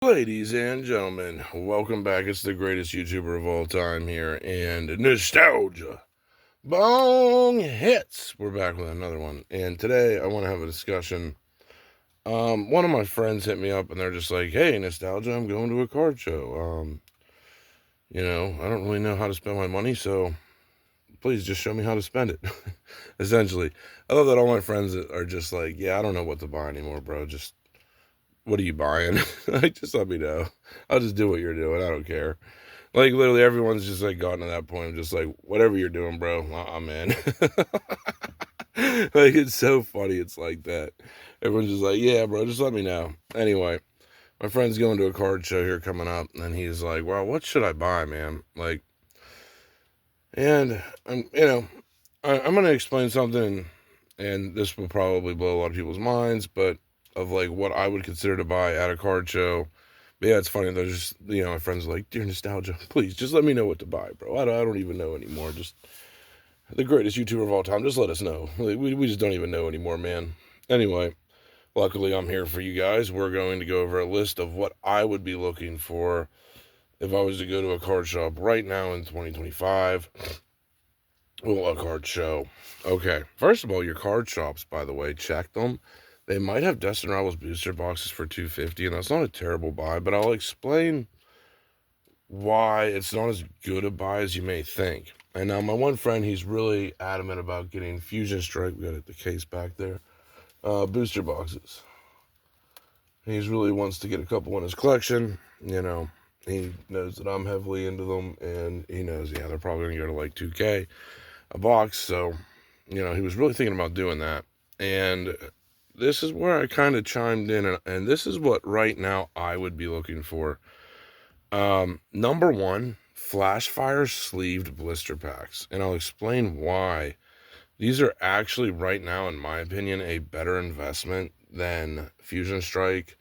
Ladies and gentlemen, welcome back. It's the greatest YouTuber of all time here, and nostalgia. Bong hits. We're back with another one, and today I want to have a discussion. One of my friends hit me up, and they're just like, "Hey, nostalgia, I'm going to a card show. I don't really know how to spend my money, so please just show me how to spend it." Essentially, I love that all my friends are just like, "Yeah, I don't know what to buy anymore, bro. Just what are you buying? Like, just let me know. I'll just do what you're doing. I don't care." Like, literally, everyone's just, like, gotten to that point of just, like, whatever you're doing, bro, I'm in. Like, it's so funny it's like that. Everyone's just like, yeah, bro, just let me know. Anyway, my friend's going to a card show here coming up, and he's like, well, what should I buy, man? Like, and I'm going to explain something, and this will probably blow a lot of people's minds, but of, like, what I would consider to buy at a card show. But yeah, it's funny. They're just, my friends are like, dear nostalgia, please just let me know what to buy, bro. I don't even know anymore. Just the greatest YouTuber of all time. Just let us know. Like, we just don't even know anymore, man. Anyway, luckily I'm here for you guys. We're going to go over a list of what I would be looking for if I was to go to a card shop right now in 2025. Well, a card show. Okay, first of all, your card shops, by the way, check them. They might have Destin Rivals booster boxes for $250, and that's not a terrible buy, but I'll explain why it's not as good a buy as you may think. And now my one friend, he's really adamant about getting Fusion Strike. We got the case back there. Booster boxes. He's really wants to get a couple in his collection. He knows that I'm heavily into them, and he knows, they're probably going to go to like 2K a box. So, he was really thinking about doing that. And this is where I kind of chimed in, and this is what right now I would be looking for. Number one, Flash Fire sleeved blister packs, and I'll explain why. These are actually, right now, in my opinion, a better investment than Fusion Strike,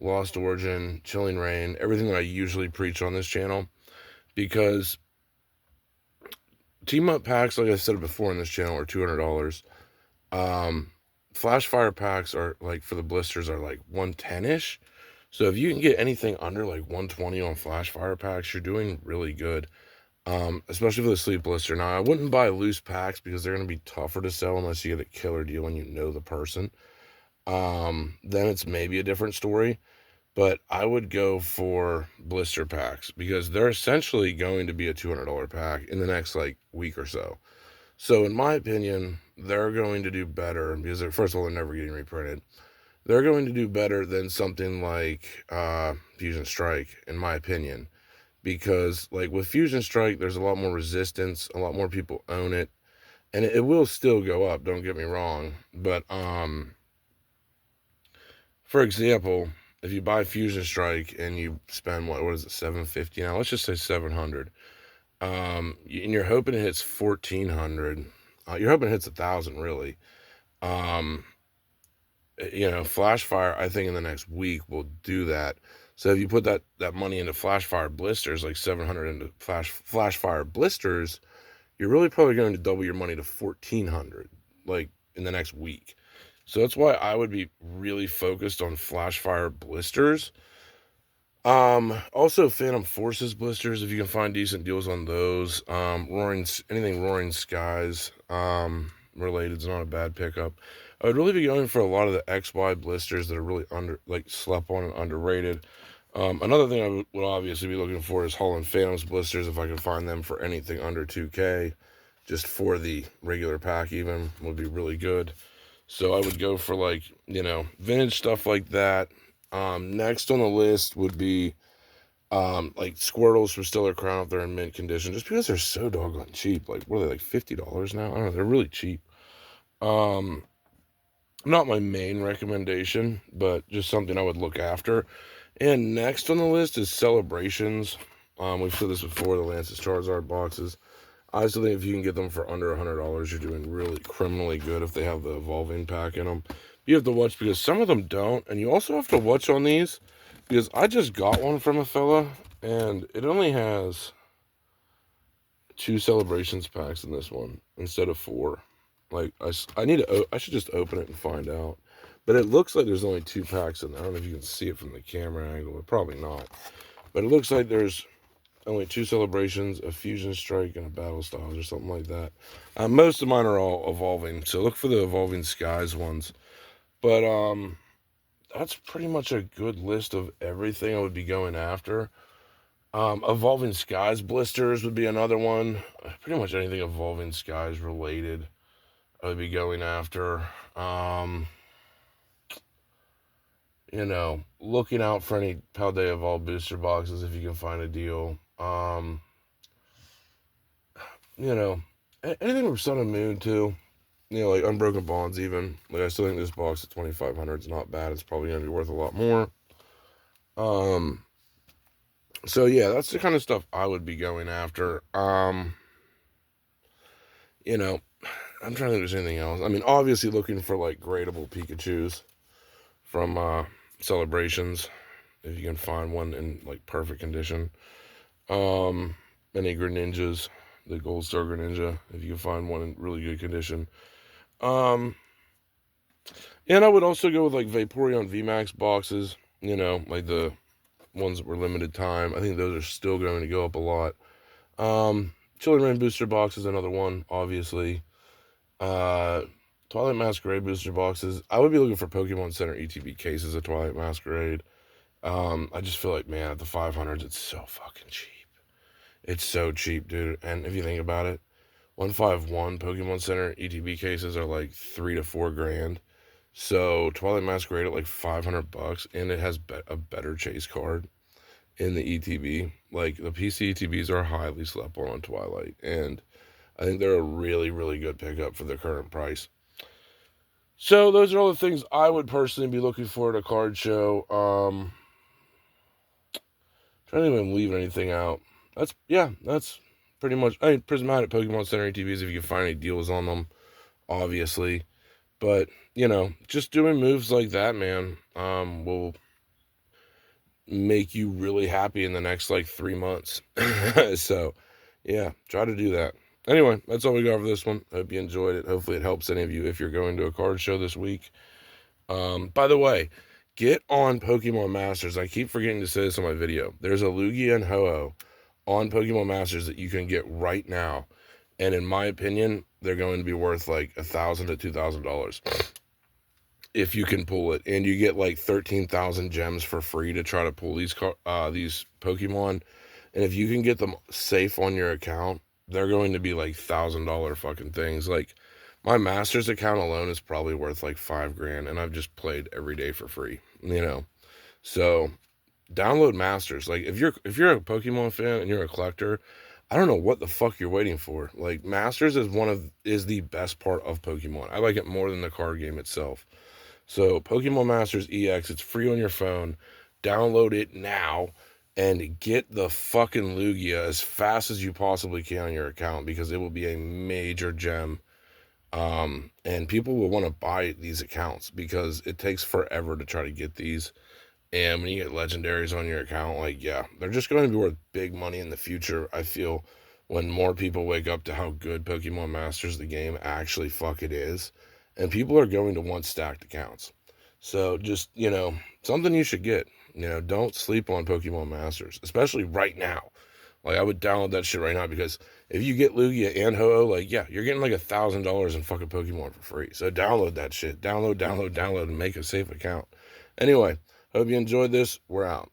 Lost Origin, Chilling Reign, everything that I usually preach on this channel, because team-up packs, like I said before in this channel, are $200. Flash Fire packs are, like, for the blisters, are like 110-ish. So if you can get anything under like 120 on Flash Fire packs, you're doing really good. Especially for the sleeve blister. Now, I wouldn't buy loose packs because they're going to be tougher to sell unless you get a killer deal and you know the person. Then it's maybe a different story. But I would go for blister packs because they're essentially going to be a $200 pack in the next like week or so. So in my opinion, they're going to do better because first of all, they're never getting reprinted. They're going to do better than something like Fusion Strike, in my opinion. Because, like, with Fusion Strike, there's a lot more resistance, a lot more people own it, and it will still go up, don't get me wrong. But, for example, if you buy Fusion Strike and you spend, what is it, $750 now? Let's just say $700. And you're hoping it hits $1,400. You're hoping it hits $1,000, really. Flash Fire, I think in the next week will do that. So if you put that money into Flash Fire blisters, like 700 into Flash Fire blisters, you're really probably going to double your money to 1,400, like in the next week. So that's why I would be really focused on Flash Fire blisters. Also Phantom Forces blisters, if you can find decent deals on those. Anything Roaring Skies related is not a bad pickup. I would really be going for a lot of the XY blisters that are really slept on and underrated. Another thing I would obviously be looking for is Holland Phantoms blisters, if I can find them for anything under 2K, just for the regular pack even, would be really good. So I would go for vintage stuff like that. Next on the list would be like Squirtles from Stellar Crown if they're in mint condition, just because they're so doggone cheap. Like, what are they, like $50 now? I don't know, they're really cheap. Not my main recommendation, but just something I would look after. And next on the list is Celebrations. We've said this before, the Lance's Charizard boxes. I still think if you can get them for under $100, you're doing really criminally good if they have the evolving pack in them. You have to watch because some of them don't, and you also have to watch on these because I just got one from a fella, and it only has 2 Celebrations packs in this one instead of 4. Like, I should just open it and find out. But it looks like there's only 2 packs in there. I don't know if you can see it from the camera angle, but probably not. But it looks like there's only 2 celebrations, a Fusion Strike, and a Battle Styles or something like that. Most of mine are all evolving, so look for the Evolving Skies ones. But that's pretty much a good list of everything I would be going after. Evolving Skies blisters would be another one. Pretty much anything Evolving Skies related I would be going after. Looking out for any Paldea Evolved booster boxes if you can find a deal. Anything from Sun and Moon too. Like Unbroken Bonds even. Like I still think this box at 2,500 is not bad. It's probably gonna be worth a lot more. So yeah, that's the kind of stuff I would be going after. I'm trying to think if there's anything else. I mean, obviously looking for like gradable Pikachus from celebrations, if you can find one in like perfect condition. Any Greninjas, the Gold Star Greninja, if you can find one in really good condition. And I would also go with like Vaporeon VMAX boxes, like the ones that were limited time. I think those are still going to go up a lot. Chilling Rain booster box is another one, obviously. Twilight Masquerade booster boxes. I would be looking for Pokemon Center ETB cases of Twilight Masquerade. I just feel like, man, at the 500s, it's so fucking cheap. It's so cheap, dude. And if you think about it, 151 Pokemon Center ETB cases are like $3 to $4 grand. So Twilight Masquerade at like $500, and it has a better chase card in the ETB. Like the PC ETBs are highly slept on Twilight, and I think they're a really, really good pickup for the current price. So those are all the things I would personally be looking for at a card show. Trying to even leave anything out. That's pretty much. I mean, Prismatic Pokemon Center ATVs if you can find any deals on them, obviously. But just doing moves like that, man, will make you really happy in the next like 3 months. So, yeah, try to do that. Anyway, that's all we got for this one. Hope you enjoyed it. Hopefully it helps any of you if you're going to a card show this week. By the way, get on Pokemon Masters. I keep forgetting to say this on my video. There's a Lugia and Ho-Oh on Pokemon Masters that you can get right now. And in my opinion, they're going to be worth like $1,000 to $2,000 if you can pull it. And you get like 13,000 gems for free to try to pull these Pokemon. And if you can get them safe on your account, they're going to be like $1,000 fucking things. Like my Masters account alone is probably worth like $5 grand, and I've just played every day for free. So download Masters. Like if you're a Pokemon fan and you're a collector, I don't know what the fuck you're waiting for. Like Masters is the best part of Pokemon. I like it more than the card game itself. So Pokemon Masters EX, it's free on your phone. Download it now and get the fucking Lugia as fast as you possibly can on your account, because it will be a major gem. And people will want to buy these accounts because it takes forever to try to get these. And when you get legendaries on your account, like, yeah, they're just going to be worth big money in the future, I feel, when more people wake up to how good Pokemon Masters, the game, actually fuck it is. And people are going to want stacked accounts. So just, something you should get. Don't sleep on Pokemon Masters, especially right now. Like, I would download that shit right now, because if you get Lugia and Ho-Oh, like, yeah, you're getting like $1,000 in fucking Pokemon for free. So download that shit. Download, and make a safe account. Anyway, hope you enjoyed this. We're out.